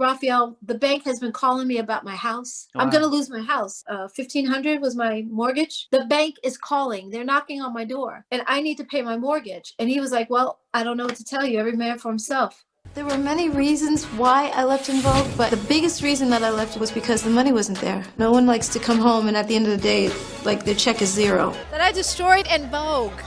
Raphael, the bank has been calling me about my house. Wow. I'm going to lose my house. $1,500 was my mortgage. The bank is calling. They're knocking on my door and I need to pay my mortgage. And he was like, well, I don't know what to tell you. Every man for himself. There were many reasons why I left In Vogue, but the biggest reason that I left was because the money wasn't there. No one likes to come home and at the end of the day, like, their check is zero. That I destroyed In Vogue.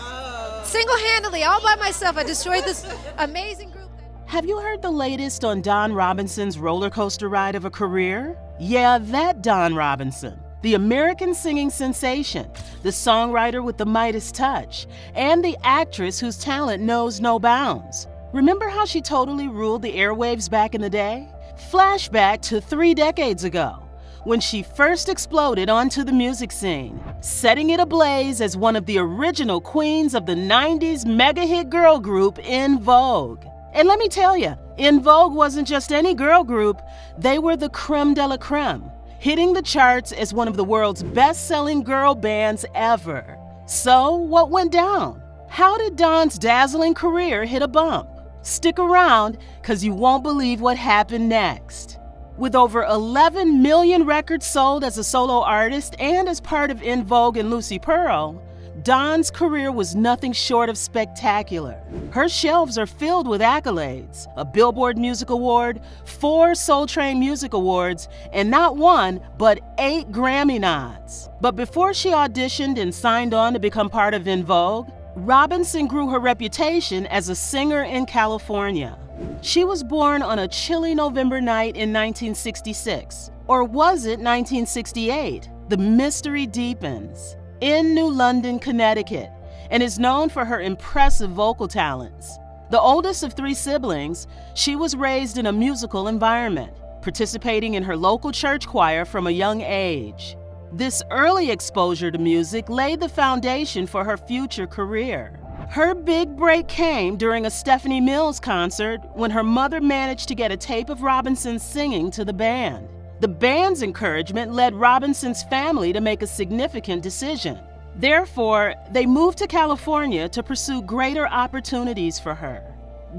Single-handedly, all by myself, I destroyed this amazing group. Have you heard the latest on Don Robinson's roller coaster ride of a career? Yeah, that Don Robinson. The American singing sensation, the songwriter with the Midas touch, and the actress whose talent knows no bounds. Remember how she totally ruled the airwaves back in the day? Flashback to 3 decades ago, when she first exploded onto the music scene, setting it ablaze as one of the original queens of the 90s mega-hit girl group In Vogue. And let me tell you, In Vogue wasn't just any girl group, they were the creme de la creme, hitting the charts as one of the world's best-selling girl bands ever. So, what went down? How did Don's dazzling career hit a bump? Stick around, because you won't believe what happened next. With over 11 million records sold as a solo artist and as part of In Vogue and Lucy Pearl, Don's career was nothing short of spectacular. Her shelves are filled with accolades, a Billboard Music Award, 4 Soul Train Music Awards, and not 1, but 8 Grammy nods. But before she auditioned and signed on to become part of In Vogue, Robinson grew her reputation as a singer in California. She was born on a chilly November night in 1966, or was it 1968? The mystery deepens. In New London, Connecticut, and is known for her impressive vocal talents. The oldest of 3 siblings, she was raised in a musical environment, participating in her local church choir from a young age. This early exposure to music laid the foundation for her future career. Her big break came during a Stephanie Mills concert when her mother managed to get a tape of Robinson singing to the band. The band's encouragement led Robinson's family to make a significant decision. Therefore, they moved to California to pursue greater opportunities for her.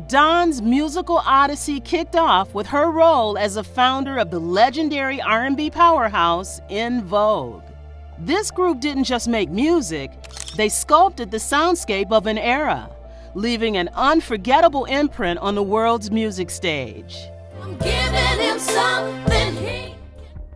Don's musical odyssey kicked off with her role as a founder of the legendary R&B powerhouse In Vogue. This group didn't just make music, they sculpted the soundscape of an era, leaving an unforgettable imprint on the world's music stage. I'm giving him something.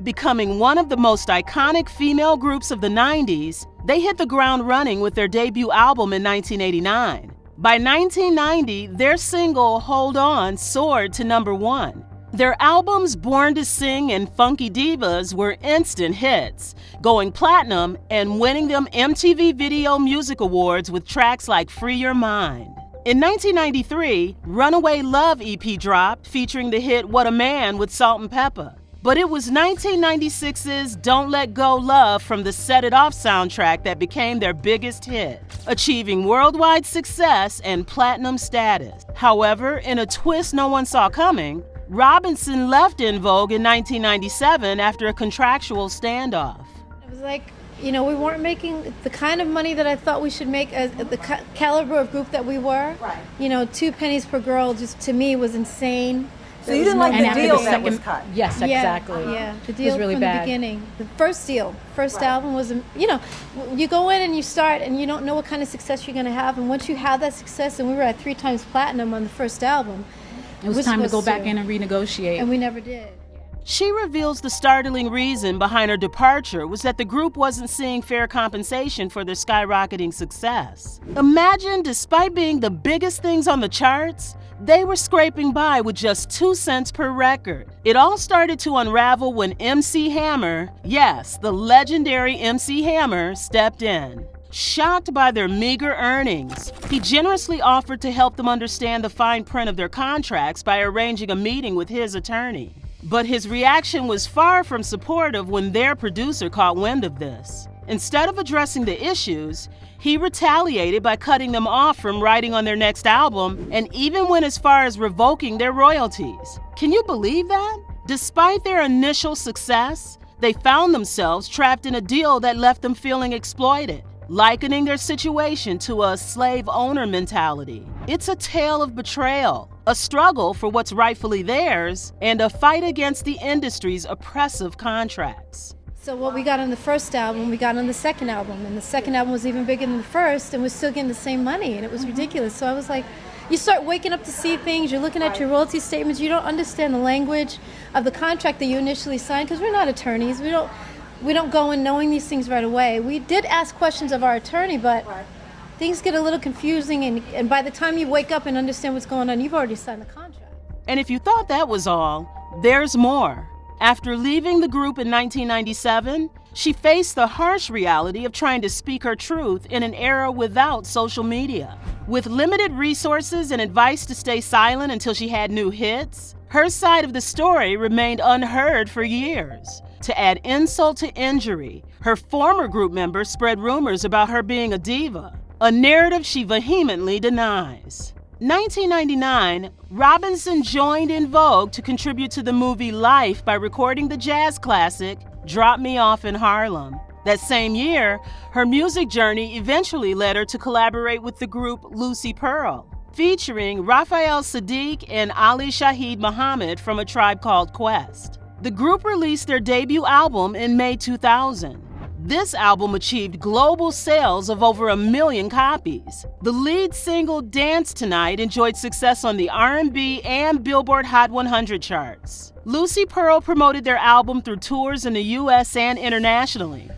Becoming one of the most iconic female groups of the 90s, they hit the ground running with their debut album in 1989. By 1990, their single, Hold On, soared to #1. Their albums, Born to Sing and Funky Divas, were instant hits, going platinum and winning them MTV Video Music Awards with tracks like Free Your Mind. In 1993, Runaway Love EP dropped, featuring the hit What a Man with Salt and Pepper. But it was 1996's Don't Let Go Love from the Set It Off soundtrack that became their biggest hit, achieving worldwide success and platinum status. However, in a twist no one saw coming, Robinson left In Vogue in 1997 after a contractual standoff. It was like, we weren't making the kind of money that I thought we should make as the caliber of group that we were. Right. 2 pennies per girl just to me was insane. So you didn't like the deal that was cut? Yes, exactly. Yeah, the deal was really from bad. the beginning. The first album was, you go in and you start and you don't know what kind of success you're going to have. And once you have that success, and we were at 3 times platinum on the first album. It was time to go back in and renegotiate. And we never did. She reveals the startling reason behind her departure was that the group wasn't seeing fair compensation for their skyrocketing success. Imagine, despite being the biggest things on the charts, they were scraping by with just 2 cents per record. It all started to unravel when MC Hammer, yes, the legendary MC Hammer, stepped in. Shocked by their meager earnings, he generously offered to help them understand the fine print of their contracts by arranging a meeting with his attorney. But his reaction was far from supportive when their producer caught wind of this. Instead of addressing the issues, he retaliated by cutting them off from writing on their next album and even went as far as revoking their royalties. Can you believe that? Despite their initial success, they found themselves trapped in a deal that left them feeling exploited. likening their situation to a slave owner mentality. It's a tale of betrayal, a struggle for what's rightfully theirs, and a fight against the industry's oppressive contracts. So what we got on the first album, we got on the second album, and the second album was even bigger than the first, and we're still getting the same money, and it was ridiculous. So I was like, you start waking up to see things, you're looking at your royalty statements, you don't understand the language of the contract that you initially signed, because we're not attorneys. We don't go in knowing these things right away. We did ask questions of our attorney, but things get a little confusing, and by the time you wake up and understand what's going on, you've already signed the contract. And if you thought that was all, there's more. After leaving the group in 1997, she faced the harsh reality of trying to speak her truth in an era without social media. With limited resources and advice to stay silent until she had new hits, her side of the story remained unheard for years. To add insult to injury, her former group members spread rumors about her being a diva, a narrative she vehemently denies. 1999, Robinson joined in Vogue to contribute to the movie Life by recording the jazz classic Drop Me Off in Harlem. That same year, her music journey eventually led her to collaborate with the group Lucy Pearl, featuring Raphael Saadiq and Ali Shaheed Muhammad from A Tribe Called Quest. The group released their debut album in May 2000. This album achieved global sales of over 1 million copies. The lead single, Dance Tonight, enjoyed success on the R&B and Billboard Hot 100 charts. Lucy Pearl promoted their album through tours in the US and internationally.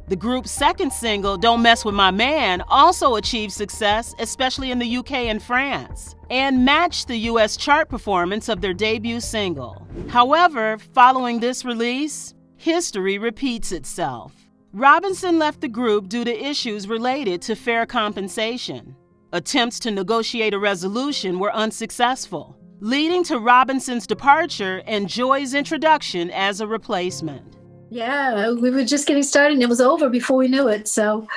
The group's second single, Don't Mess With My Man, also achieved success, especially in the UK and France, and matched the US chart performance of their debut single. However, following this release, history repeats itself. Robinson left the group due to issues related to fair compensation. Attempts to negotiate a resolution were unsuccessful, leading to Robinson's departure and Joy's introduction as a replacement. Yeah, we were just getting started and it was over before we knew it. So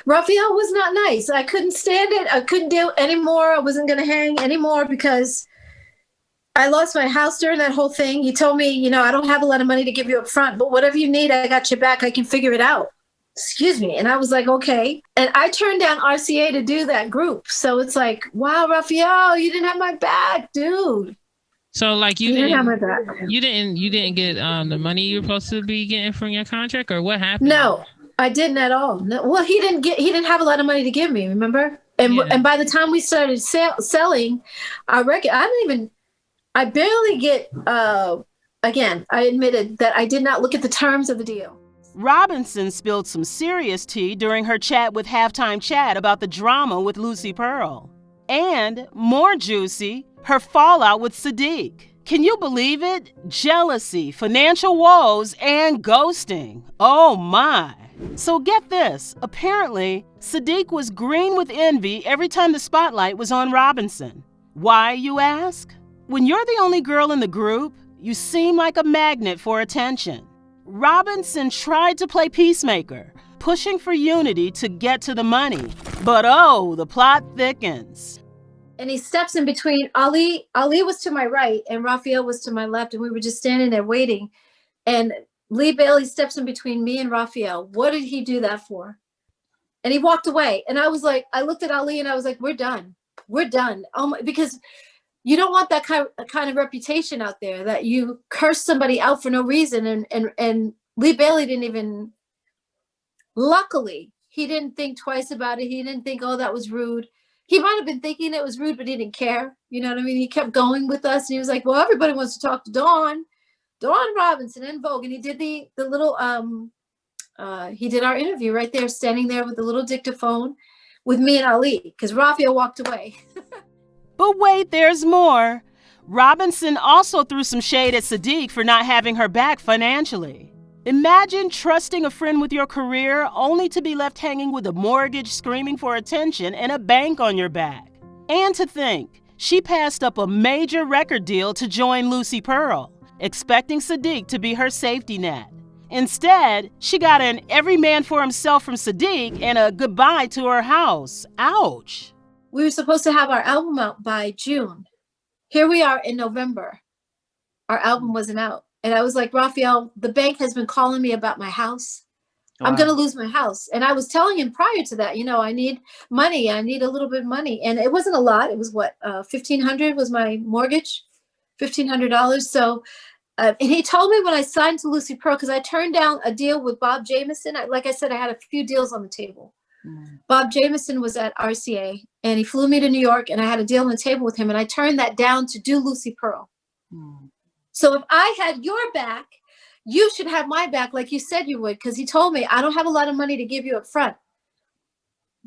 Raphael was not nice. I couldn't stand it. I couldn't do it anymore. I wasn't going to hang anymore because I lost my house during that whole thing. He told me, I don't have a lot of money to give you up front, but whatever you need, I got your back. I can figure it out. Excuse me. And I was like, okay. And I turned down RCA to do that group. So it's like, wow, Raphael, you didn't have my back, dude. So like you didn't have my back. You didn't get the money you were supposed to be getting from your contract, or what happened? No, I didn't at all. No, well, he didn't have a lot of money to give me, remember? And by the time we started selling our record, I barely get, again, I admitted that I did not look at the terms of the deal. Robinson spilled some serious tea during her chat with Halftime Chat about the drama with Lucy Pearl. And, more juicy, her fallout with Saadiq. Can you believe it? Jealousy, financial woes, and ghosting. Oh my. So get this, apparently, Saadiq was green with envy every time the spotlight was on Robinson. Why, you ask? When you're the only girl in the group, you seem like a magnet for attention. Robinson tried to play peacemaker, pushing for unity to get to the money. But oh, the plot thickens. And he steps in between. Ali was to my right and Raphael was to my left, and we were just standing there waiting. And Lee Bailey steps in between me and Raphael. What did he do that for? And he walked away. And I was like, I looked at Ali and I was like, we're done. We're done. Oh my, because you don't want that kind of reputation out there that you curse somebody out for no reason. And Lee Bailey didn't even, luckily, he didn't think twice about it. He didn't think, oh, that was rude. He might have been thinking it was rude, but he didn't care. You know what I mean? He kept going with us. And he was like, well, everybody wants to talk to Dawn Robinson and Vogue. And he did the little, he did our interview right there, standing there with the little dictaphone with me and Ali, because Raphael walked away. But wait, there's more. Robinson also threw some shade at Saadiq for not having her back financially. Imagine trusting a friend with your career only to be left hanging with a mortgage screaming for attention and a bank on your back. And to think, she passed up a major record deal to join Lucy Pearl, expecting Saadiq to be her safety net. Instead, she got an every man for himself from Saadiq and a goodbye to her house. Ouch. We were supposed to have our album out by June. Here we are in November. Our album wasn't out. And I was like, Raphael, the bank has been calling me about my house. I'm going to lose my house. And I was telling him prior to that, I need money. I need a little bit of money. And it wasn't a lot. It was $1,500 was my mortgage, $1,500. So, and he told me when I signed to Lucy Pearl, because I turned down a deal with Bob Jameson. Like I said, I had a few deals on the table. Bob Jameson was at RCA and he flew me to New York and I had a deal on the table with him. And I turned that down to do Lucy Pearl. So if I had your back, you should have my back like you said you would, because he told me, I don't have a lot of money to give you up front,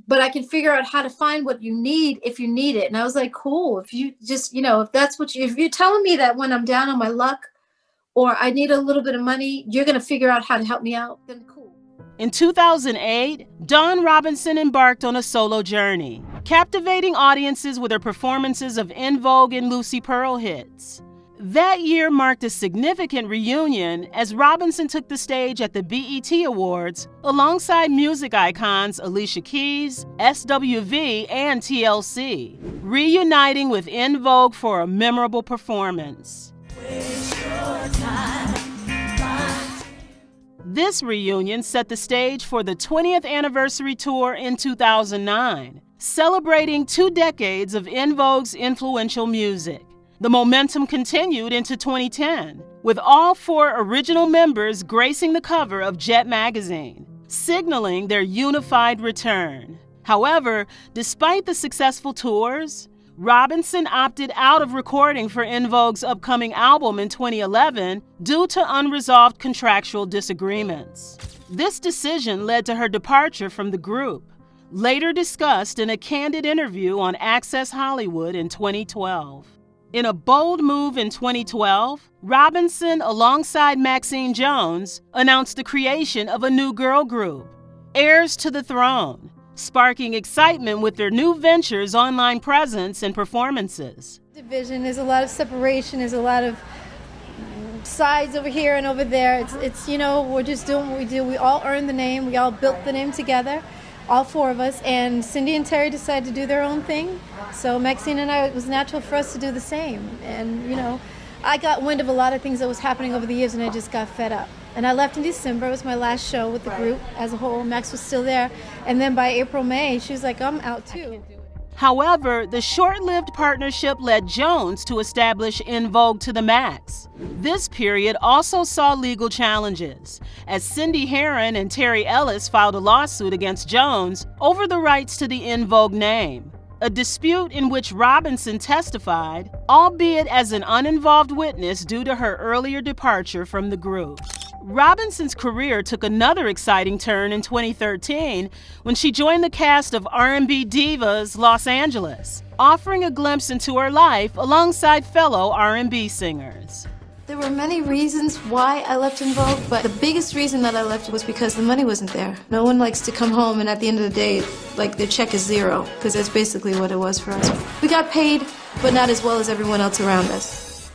but I can figure out how to find what you need if you need it. And I was like, cool. If you just, if that's what if you're telling me that when I'm down on my luck or I need a little bit of money, you're going to figure out how to help me out, then cool. In 2008, Dawn Robinson embarked on a solo journey, captivating audiences with her performances of En Vogue and Lucy Pearl hits. That year marked a significant reunion as Robinson took the stage at the BET Awards alongside music icons Alicia Keys, SWV, and TLC, reuniting with En Vogue for a memorable performance. This reunion set the stage for the 20th anniversary tour in 2009, celebrating 2 decades of En Vogue's influential music. The momentum continued into 2010, with all 4 original members gracing the cover of Jet magazine, signaling their unified return. However, despite the successful tours, Robinson opted out of recording for En Vogue's upcoming album in 2011 due to unresolved contractual disagreements. This decision led to her departure from the group, later discussed in a candid interview on Access Hollywood in 2012. In a bold move in 2012, Robinson, alongside Maxine Jones, announced the creation of a new girl group, Heirs to the Throne, sparking excitement with their new ventures' online presence and performances. Division, there's a lot of separation, there's a lot of sides over here and over there. It's we're just doing what we do. We all earned the name, we all built the name together, all 4 of us, and Cindy and Terry decided to do their own thing. So Maxine and I, it was natural for us to do the same. And I got wind of a lot of things that was happening over the years and I just got fed up. And I left in December. It was my last show with the group as a whole. Max was still there. And then by April, May, she was like, I'm out too. However, the short-lived partnership led Jones to establish En Vogue to the max. This period also saw legal challenges, as Cindy Herron and Terry Ellis filed a lawsuit against Jones over the rights to the En Vogue name, a dispute in which Robinson testified, albeit as an uninvolved witness due to her earlier departure from the group. Robinson's career took another exciting turn in 2013 when she joined the cast of R&B Divas Los Angeles, offering a glimpse into her life alongside fellow R&B singers. There were many reasons why I left En Vogue, but the biggest reason that I left was because the money wasn't there. No one likes to come home and at the end of the day, their check is zero, because that's basically what it was for us. We got paid, but not as well as everyone else around us.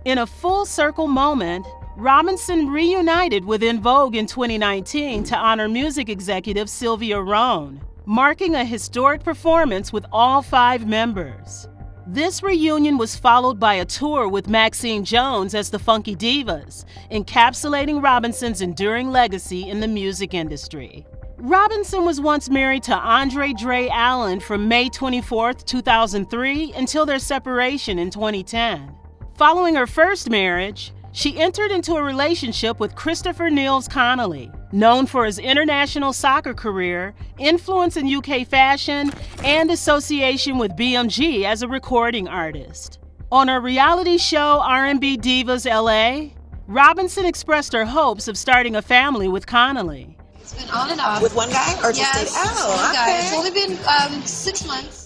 In a full circle moment, Robinson reunited with En Vogue in 2019 to honor music executive Sylvia Rhone, marking a historic performance with all 5 members. This reunion was followed by a tour with Maxine Jones as the Funky Divas, encapsulating Robinson's enduring legacy in the music industry. Robinson was once married to Andre Dre Allen from May 24, 2003 until their separation in 2010. Following her first marriage, she entered into a relationship with Christopher Niels Connolly, known for his international soccer career, influence in UK fashion, and association with BMG as a recording artist. On her reality show R&B Divas LA, Robinson expressed her hopes of starting a family with Connolly. It's been on and off. With one guy or just yes, one guy. It's only been 6 months.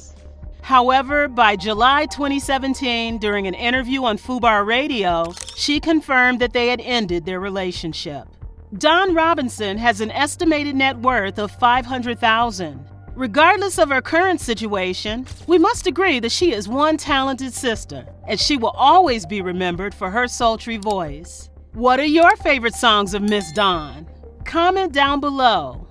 However, by July 2017, during an interview on FUBAR Radio, she confirmed that they had ended their relationship. Dawn Robinson has an estimated net worth of $500,000. Regardless of her current situation, we must agree that she is one talented sister, and she will always be remembered for her sultry voice. What are your favorite songs of Miss Dawn? Comment down below.